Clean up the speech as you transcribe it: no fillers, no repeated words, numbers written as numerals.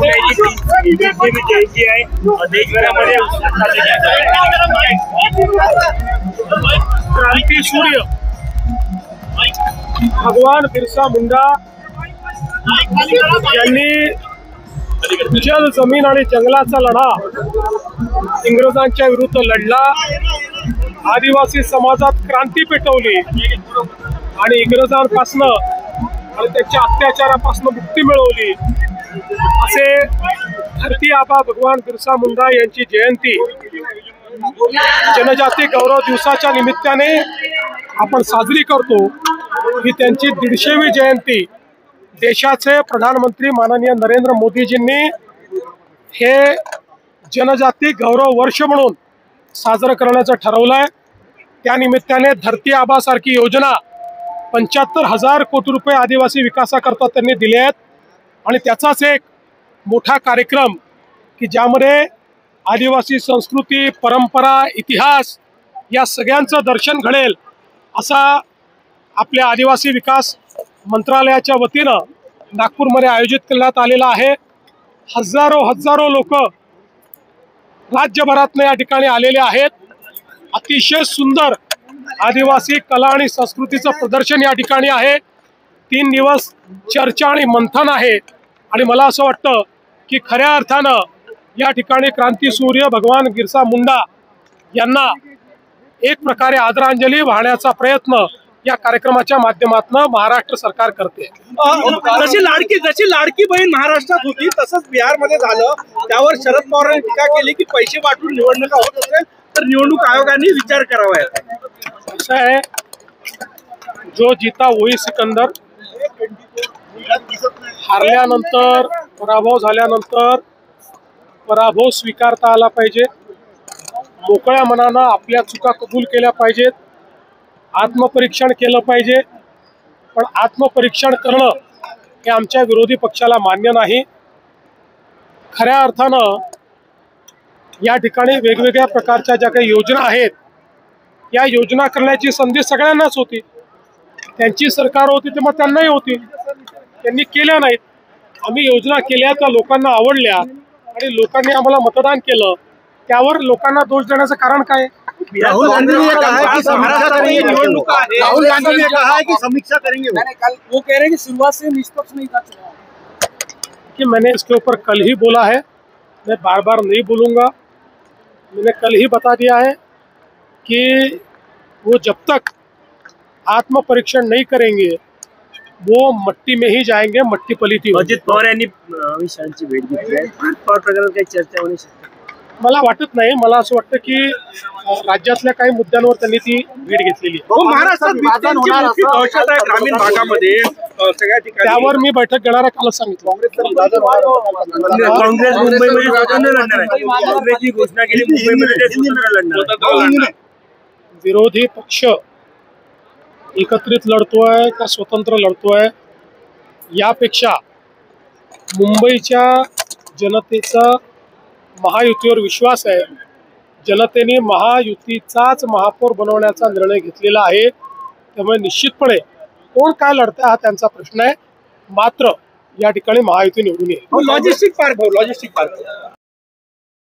जयंती आहे देशभरामध्ये क्रांती सूर्य भगवान बिरसा मुंडा यांनी जल जमीन आणि जंगलाचा लढा इंग्रजांच्या विरुद्ध लढला। आदिवासी समाजात क्रांती पेटवली आणि इंग्रजांपासून आणि त्यांच्या अत्याचारापासून मुक्ती मिळवली। असे धरती आबा भगवान बिरसा मुंडा यांची जयंती जनजाती गौरव दिवसाच्या निमित्ताने आपण साजरी करतो। ही त्यांची 150वी जयंती देशाचे प्रधानमंत्री माननीय नरेंद्र मोदीजींनी हे जनजाती गौरव वर्ष म्हणून साजरं करण्याचं ठरवलंय। त्या निमित्ताने धरती आबा सारखी योजना 75,000 कोटी रुपये आदिवासी विकासाकरता त्यांनी दिले आहेत आणि त्याचाच एक मोठा कार्यक्रम की ज्यामध्ये आदिवासी संस्कृती, परंपरा, इतिहास या सगळ्यांचं दर्शन घडेल असा आपल्या आदिवासी विकास मंत्रालयाच्या वतीनं नागपूरमध्ये आयोजित करण्यात आलेला आहे। हजारो लोक राज्यभरातून या ठिकाणी आलेले आहेत। अतिशय सुंदर आदिवासी कला आणि संस्कृतीचं प्रदर्शन या ठिकाणी आहे। 3 दिवस चर्चा आणि मंथन आहे आणि मला असं वाटतं की खऱ्या अर्थानं या ठिकाणी क्रांती सूर्य भगवान बिरसा मुंडा यांना एक प्रकारे आदरांजली वाहण्याचा प्रयत्न या कार्यक्रमाच्या माध्यमातून महाराष्ट्र सरकार करते। जशी लाडकी बहीण महाराष्ट्रात होती तसंच बिहारमध्ये झालं, त्यावर शरद पवारांनी टीका केली की पैसे वाटून निवडणुका होत असेल तर निवडणूक आयोगाने विचार करावा। असं आहे, जो जीता वही सिकंदर। हारल्यानंतर, पराभव झाल्यानंतर पराभव स्वीकारता आला पाहिजे। मोकळ्या मनानं आपल्या चुका कबूल केल्या पाहिजेत। आत्मपरीक्षण केलं पाहिजे, पण आत्मपरीक्षण करणं हे आमच्या विरोधी पक्षाला मान्य नाही। खऱ्या अर्थानं या ठिकाणी वेगवेगळ्या प्रकारच्या ज्या काही योजना आहेत या योजना करण्याची संधी सगळ्यांनाच होती। त्यांची सरकार होती तेव्हा त्यांनाही होती, त्यांनी केल्या नाहीत। आम्ही योजना केल्या त्या लोकांना आवडल्या आणि लोकांनी आम्हाला मतदान केलं, त्यावर लोकांना दोष देण्याचं कारण काय? राहुल गांधी ने कहा है कि समीक्षा करेंगे, राहुल गांधी ने कहा है कि समीक्षा करेंगे। वो कह रहे हैं कि शुरुआत से निष्पक्ष नहीं था चुनाव। कि मैंने इसके ऊपर कल ही बोला है, मैं बार बार नहीं बोलूँगा। मैंने कल ही बता दिया है कि वो जब तक आत्म परीक्षण नहीं करेंगे वो मट्टी में ही जाएंगे, मट्टी पलीती होगी। अजित पवार यांनी अमित शहांची भेट घेतली आहे, पवार प्रकरणात काही चर्चा होणे शक्य? मला वाटत नाही। मला असं वाटतं की राज्यातल्या काही मुद्द्यांवर त्यांनी ती भेट घेतलेली आहे। महाराष्ट्रात दहशत आहे ग्रामीण भागामध्ये सगळ्या ठिकाणी, त्यावर मी बैठक घेणार आहे, कालच सांगितलं। काँग्रेस मुंबईमध्ये स्वतंत्र लढणार आहे, काँग्रेसची घोषणा केली मुंबईमध्ये स्वतंत्र लढणार। विरोधी पक्ष एकत्रित लढतोय का स्वतंत्र लढतोय यापेक्षा मुंबईच्या जनतेचा महायुतीवर विश्वास आहे। जनतेने महायुतीचाच महापौर बनवण्याचा निर्णय घेतलेला आहे, त्यामुळे निश्चितपणे कोण काय लढतंय हा त्यांचा प्रश्न आहे। मात्र या ठिकाणी महायुती निवडून येईल। Logistic park